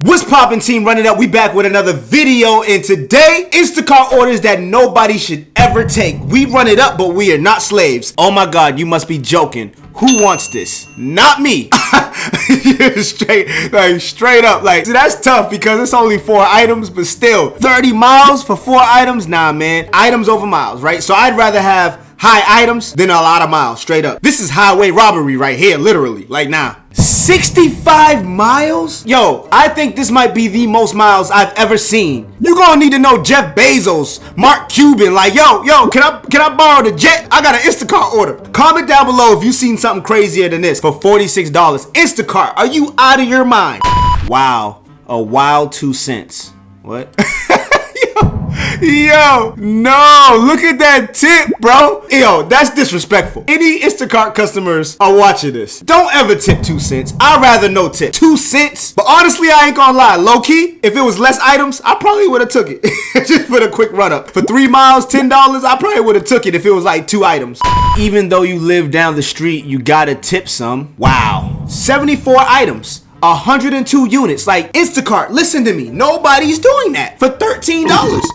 What's poppin', team? Running up, we back with another video, and today, Instacart orders that nobody should ever take. We run it up, but we are not slaves. Oh my god, you must be joking. Who wants this? Not me. straight up. Like, see, that's tough because it's only 4 items, but still, 30 miles for 4 items? Nah, man. Items over miles, right? So I'd rather have high items than a lot of miles, straight up. This is highway robbery right here, literally. Like, nah. 65 miles? Yo, I think this might be the most miles I've ever seen. You gonna need to know Jeff Bezos, Mark Cuban, like, yo, can I borrow the jet? I got an Instacart order. Comment down below if you've seen something crazier than this for $46. Instacart, are you out of your mind? Wow, a wild 2 cents. What? Yo, no, look at that tip, bro. Yo, that's disrespectful. Any Instacart customers are watching this. Don't ever tip 2 cents. I'd rather no tip. 2 cents? But honestly, I ain't gonna lie. Low key, if it was less items, I probably would have took it. Just for the quick run up. For 3 miles, $10, I probably would have took it if it was like 2 items. Even though you live down the street, you gotta tip some. Wow. 74 items. 102 units. Like, Instacart, listen to me. Nobody's doing that for $13.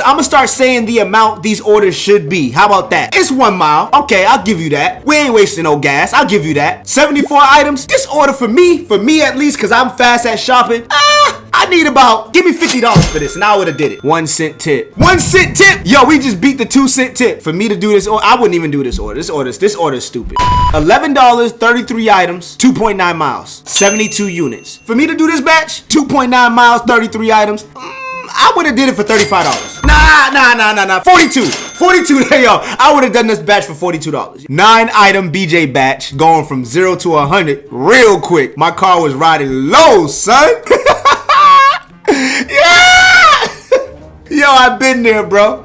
I'ma start saying the amount these orders should be. How about that? It's 1 mile. Okay, I'll give you that. We ain't wasting no gas. I'll give you that. 74 items. This order for me at least, because I'm fast at shopping. I need about, give me $50 for this, and I would have did it. 1 cent tip. 1 cent tip? Yo, we just beat the 2 cent tip. For me to do this order, I wouldn't even do this order. This order is stupid. $11, 33 items, 2.9 miles, 72 units. For me to do this batch, 2.9 miles, 33 items, I would have did it for $35. Nah. 42, yo. I would have done this batch for $42. 9 item BJ batch, going from 0 to 100 real quick. My car was riding low, son. Yeah! Yo, I've been there, bro.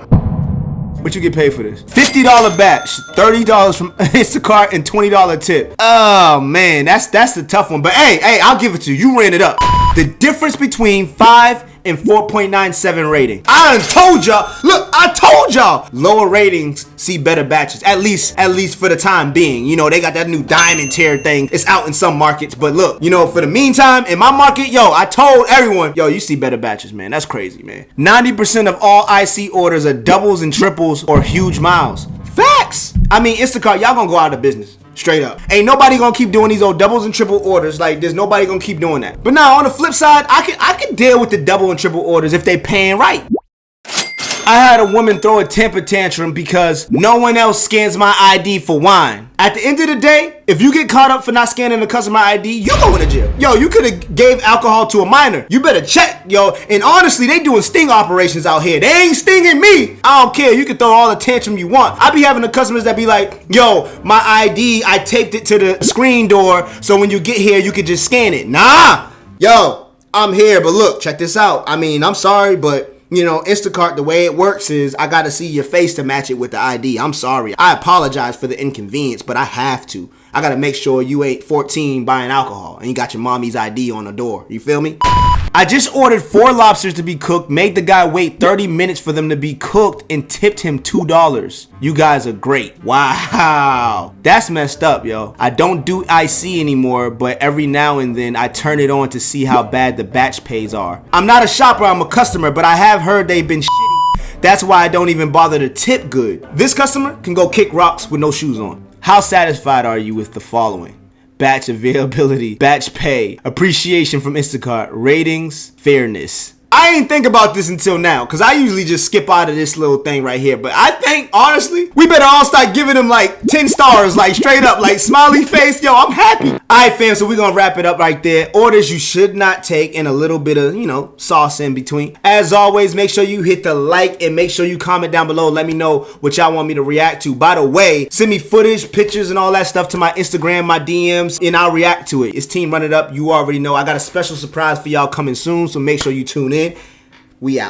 What you get paid for this? $50 batch, $30 from Instacart, and $20 tip. Oh man, that's the tough one. But hey, I'll give it to you. You ran it up. The difference between 5 and 4.97 rating. I done told y'all. Look, I told y'all. Lower ratings see better batches. At least for the time being. You know, they got that new diamond tier thing. It's out in some markets. But look, you know, for the meantime, in my market, yo, I told everyone, yo, you see better batches, man. That's crazy, man. 90% of all IC orders are doubles and triples or huge miles. Facts. I mean, Instacart, y'all gonna go out of business. Straight up. Ain't nobody gonna keep doing these old doubles and triple orders. Like, there's nobody gonna keep doing that. But now, on the flip side, I can deal with the double and triple orders if they paying right. I had a woman throw a temper tantrum because no one else scans my ID for wine. At the end of the day, if you get caught up for not scanning the customer ID, you going to jail. Yo, you could have gave alcohol to a minor. You better check, yo. And honestly, they doing sting operations out here. They ain't stinging me. I don't care. You can throw all the tantrum you want. I be having the customers that be like, yo, my ID, I taped it to the screen door, so when you get here, you can just scan it. Nah. Yo, I'm here, but look, check this out. I mean, I'm sorry, but you know, Instacart, the way it works is I got to see your face to match it with the ID. I'm sorry. I apologize for the inconvenience, but I have to. I got to make sure you ain't 14 buying alcohol and you got your mommy's ID on the door. You feel me? I just ordered 4 lobsters to be cooked, made the guy wait 30 minutes for them to be cooked, and tipped him $2. You guys are great. Wow. That's messed up, yo. I don't do IC anymore, but every now and then I turn it on to see how bad the batch pays are. I'm not a shopper, I'm a customer, but I have heard they've been shitty. That's why I don't even bother to tip good. This customer can go kick rocks with no shoes on. How satisfied are you with the following? Batch availability, batch pay, appreciation from Instacart, ratings, fairness. I ain't think about this until now, because I usually just skip out of this little thing right here. But I think, honestly, we better all start giving them like 10 stars, like straight up, like smiley face. Yo, I'm happy. All right, fam, so we're going to wrap it up right there. Orders you should not take, and a little bit of, you know, sauce in between. As always, make sure you hit the like and make sure you comment down below. Let me know what y'all want me to react to. By the way, send me footage, pictures, and all that stuff to my Instagram, my DMs, and I'll react to it. It's Team Run It Up. You already know. I got a special surprise for y'all coming soon, so make sure you tune in. We out.